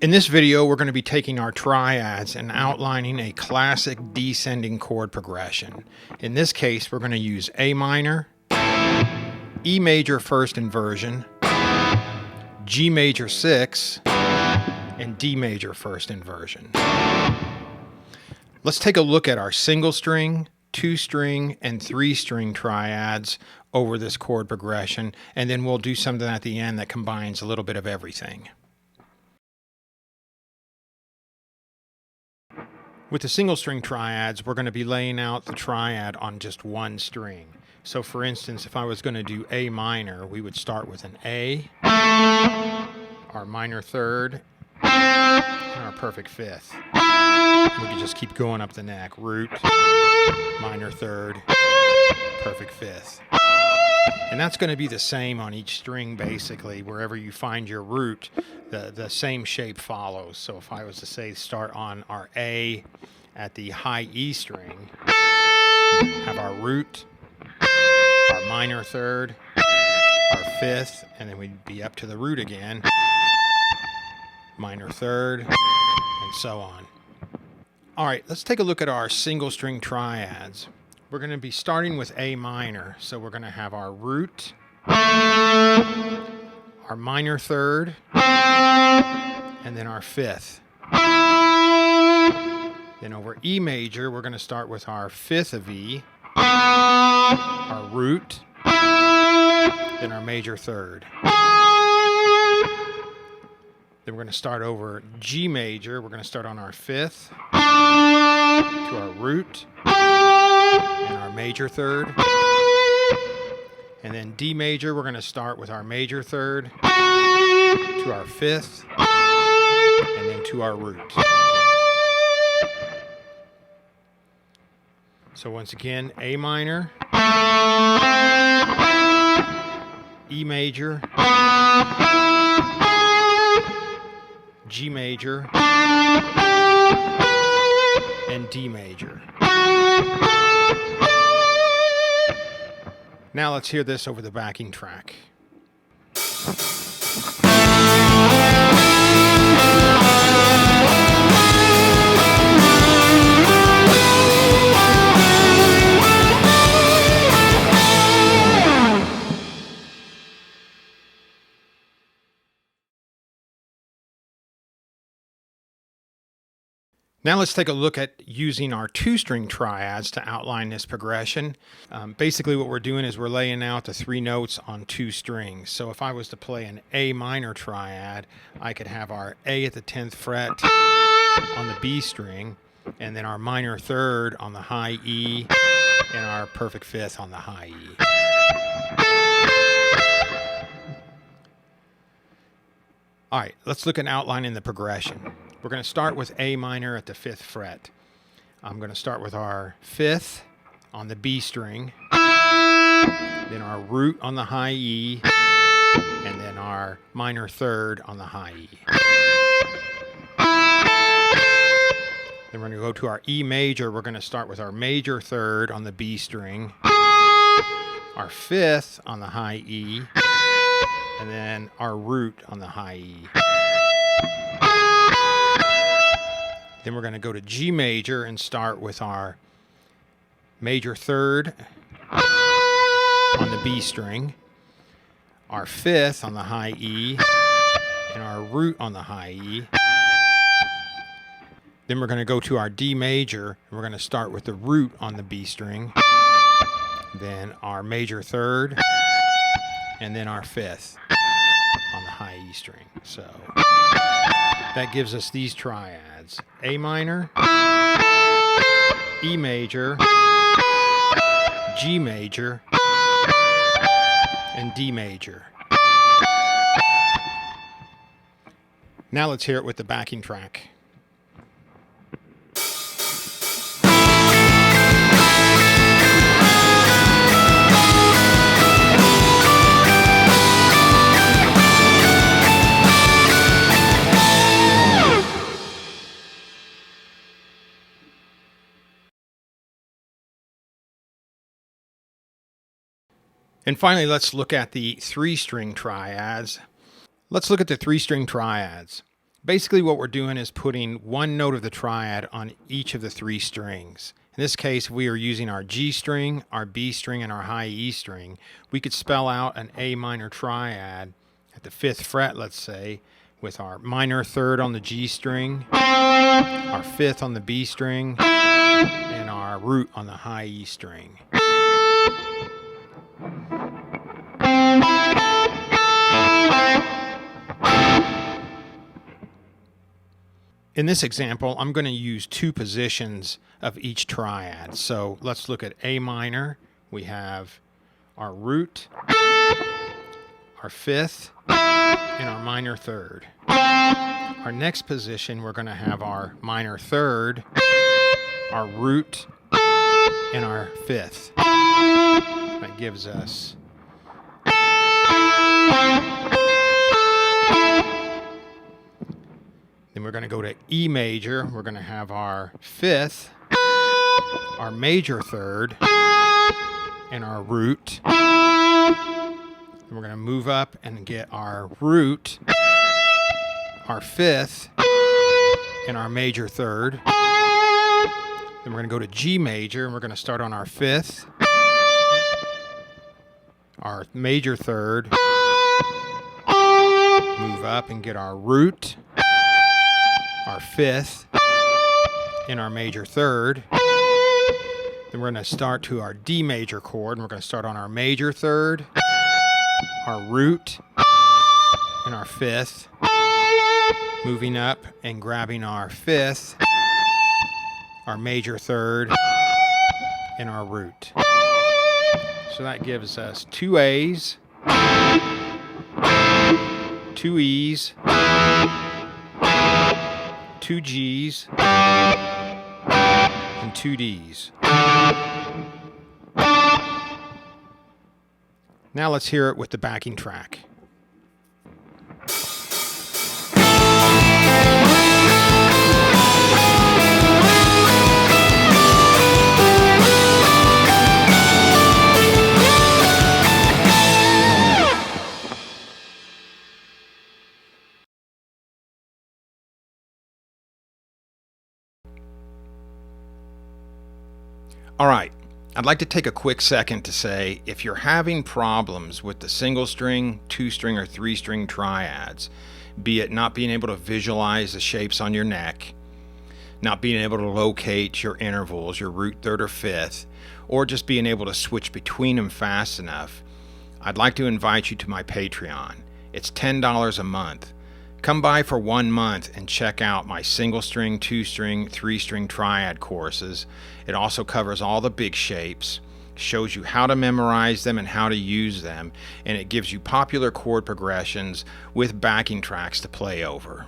In this video, we're going to be taking our triads and outlining a classic descending chord progression. In this case, we're going to use A minor, E major first inversion, G major 6, and D major first inversion. Let's take a look at our single string, 2-string, and 3-string triads over this chord progression, and then we'll do something at the end that combines a little bit of everything. With the single string triads, we're going to be laying out the triad on just one string. So for instance, if I was going to do A minor, we would start with an A, our minor third, and our perfect fifth. We could just keep going up the neck. Root, minor third, perfect fifth. And that's going to be the same on each string basically. Wherever you find your root, the same shape follows. So if I was to say start on our A at the high E string, have our root, our minor third, our fifth, and then we'd be up to the root again, minor third, and so on. All right, let's take a look at our single string triads. We're going to be starting with A minor, so we're going to have our root, our minor third, and then our fifth. Then over E major, we're going to start with our fifth of E, our root, then our major third. Then we're going to start over G major. We're going to start on our fifth, to our root, and our major third. And then D major, we're going to start with our major third, to our fifth, and then to our root. So once again, A minor, E major, G major, and D major. Now let's hear this over the backing track. Now let's take a look at using our 2-string triads to outline this progression. Basically what we're doing is we're laying out the 3 notes on 2 strings. So if I was to play an A minor triad, I could have our A at the 10th fret on the B string, and then our minor third on the high E, and our perfect fifth on the high E. All right, let's look at outlining the progression. We're going to start with A minor at the 5th fret. I'm going to start with our 5th on the B string, then our root on the high E, and then our minor third on the high E. Then we're going to go to our E major. We're going to start with our major third on the B string, our 5th on the high E, and then our root on the high E. Then we're going to go to G major and start with our major third on the B string, our 5th on the high E, and our root on the high E. Then we're going to go to our D major, and we're going to start with the root on the B string, then our major third, and then our 5th on the high E string. So that gives us these triads: A minor, E major, G major, and D major. Now let's hear it with the backing track. And finally, let's look at the 3-string triads. Let's look at the 3-string triads. Basically what we're doing is putting one note of the triad on each of the 3 strings. In this case, if we are using our G string, our B string, and our high E string, we could spell out an A minor triad at the 5th fret, let's say, with our minor 3rd on the G string, our 5th on the B string, and our root on the high E string. In this example, I'm going to use 2 positions of each triad. So let's look at A minor. We have our root, our 5th, and our minor 3rd. Our next position, we're going to have our minor 3rd, our root, and our 5th. That gives us then we're going to go to E major. We're going to have our 5th, our major 3rd, and our root. Then we're going to move up and get our root, our 5th, and our major 3rd. Then we're going to go to G major, and we're going to start on our 5th, our major 3rd, move up and get our root, our 5th, and our major 3rd. Then we're going to start to our D major chord, and we're going to start on our major 3rd, our root, and our 5th, moving up and grabbing our 5th, our major 3rd, and our root. So that gives us 2 A's, 2 E's, 2 G's, and 2 D's. Now let's hear it with the backing track. All right, I'd like to take a quick second to say if you're having problems with the single string, 2-string, or 3-string triads, be it not being able to visualize the shapes on your neck, not being able to locate your intervals, your root, 3rd, or 5th, or just being able to switch between them fast enough, I'd like to invite you to my Patreon. It's $10 a month. Come by for 1 month and check out my single string, 2-string, 3-string triad courses. It also covers all the big shapes, shows you how to memorize them and how to use them, and it gives you popular chord progressions with backing tracks to play over.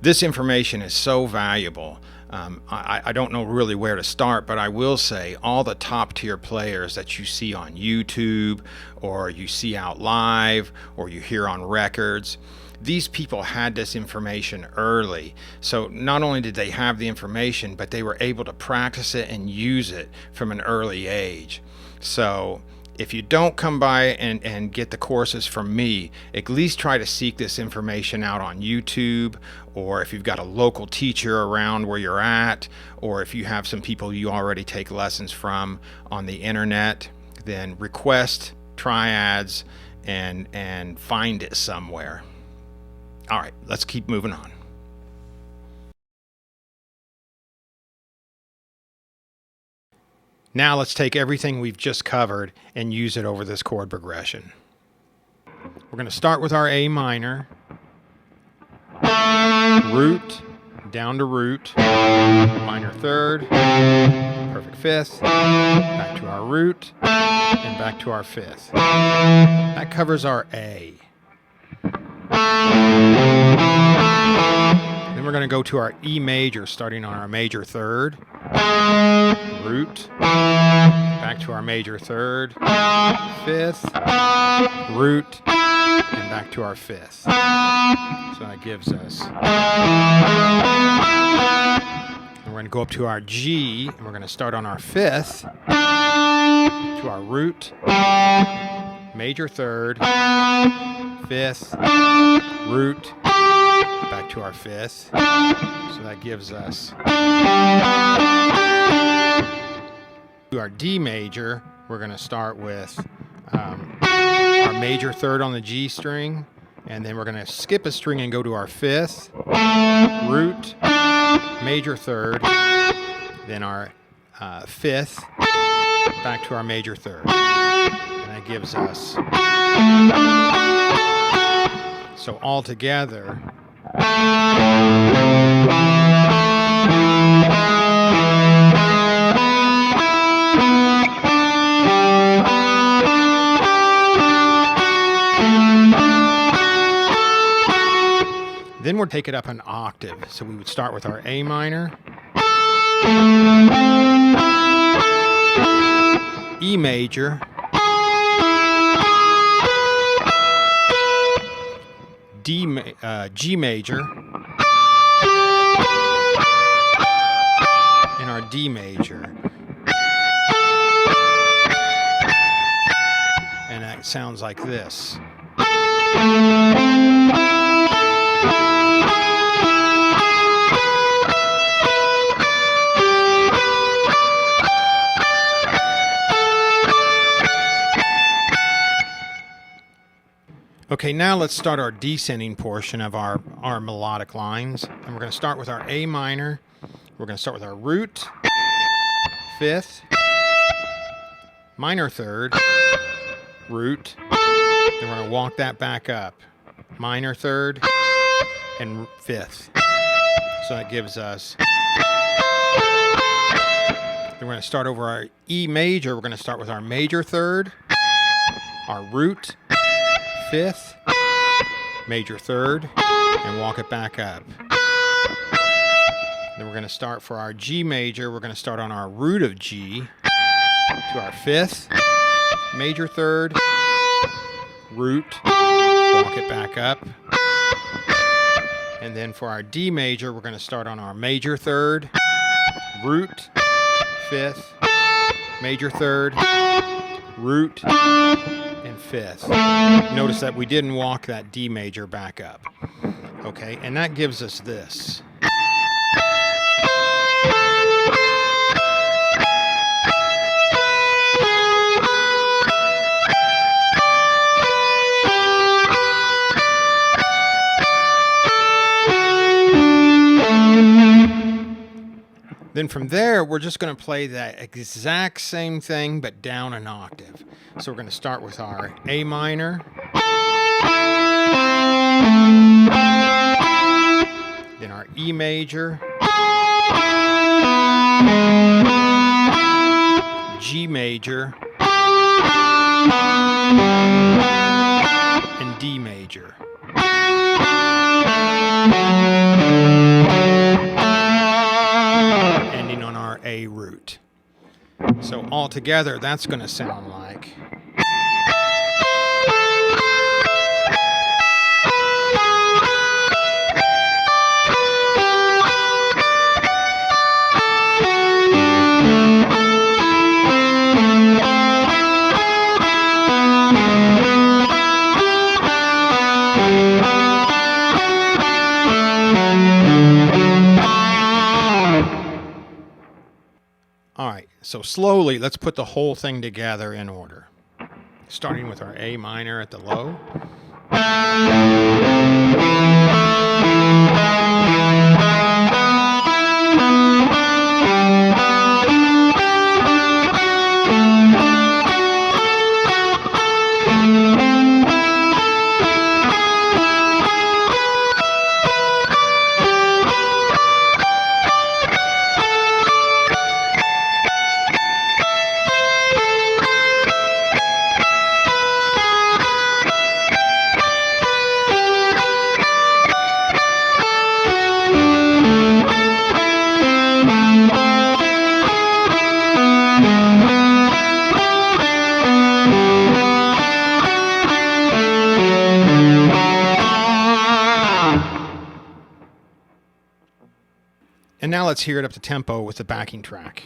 This information is so valuable. I don't know really where to start, but I will say all the top tier players that you see on YouTube or you see out live or you hear on records, these people had this information early. So not only did they have the information, but they were able to practice it and use it from an early age. So if you don't come by and get the courses from me, at least try to seek this information out on YouTube, or if you've got a local teacher around where you're at, or if you have some people you already take lessons from on the internet, then request triads and find it somewhere. All right, let's keep moving on. Now let's take everything we've just covered and use it over this chord progression. We're going to start with our A minor, root, down to root, minor 3rd, perfect 5th, back to our root, and back to our 5th. That covers our A. Then we're going to go to our E major, starting on our major 3rd, root, back to our major 3rd, 5th, root, and back to our 5th. So that gives us. And we're going to go up to our G, and we're going to start on our 5th, to our root, major 3rd, 5th, root, back to our fifth. So that gives us to our D major. We're going to start with our major third on the G string, and then we're going to skip a string and go to our fifth, root, major third, then our fifth, back to our major third. And that gives us, so all together, then we'll take it up an octave. So we would start with our A minor, E major, G major, and our D major. And that sounds like this. Okay, now let's start our descending portion of our melodic lines. And we're going to start with our A minor. We're going to start with our root, fifth, minor third, root. Then we're going to walk that back up. Minor third and fifth. So that gives us, then we're going to start over our E major. We're going to start with our major third, our root, fifth, major third, and walk it back up. Then we're going to start for our G major. We're going to start on our root of G to our fifth, major third, root, walk it back up. And then for our D major, we're going to start on our major third, root, fifth, major third, root, and fifth. Notice that we didn't walk that D major back up. Okay, and that gives us this. Then from there, we're just going to play that exact same thing, but down an octave. So we're going to start with our A minor, then our E major, G major, and D major. Ending on our A root. So all together, that's going to sound like. All right, so slowly, let's put the whole thing together in order. Starting with our A minor at the low. And now let's hear it up to tempo with the backing track.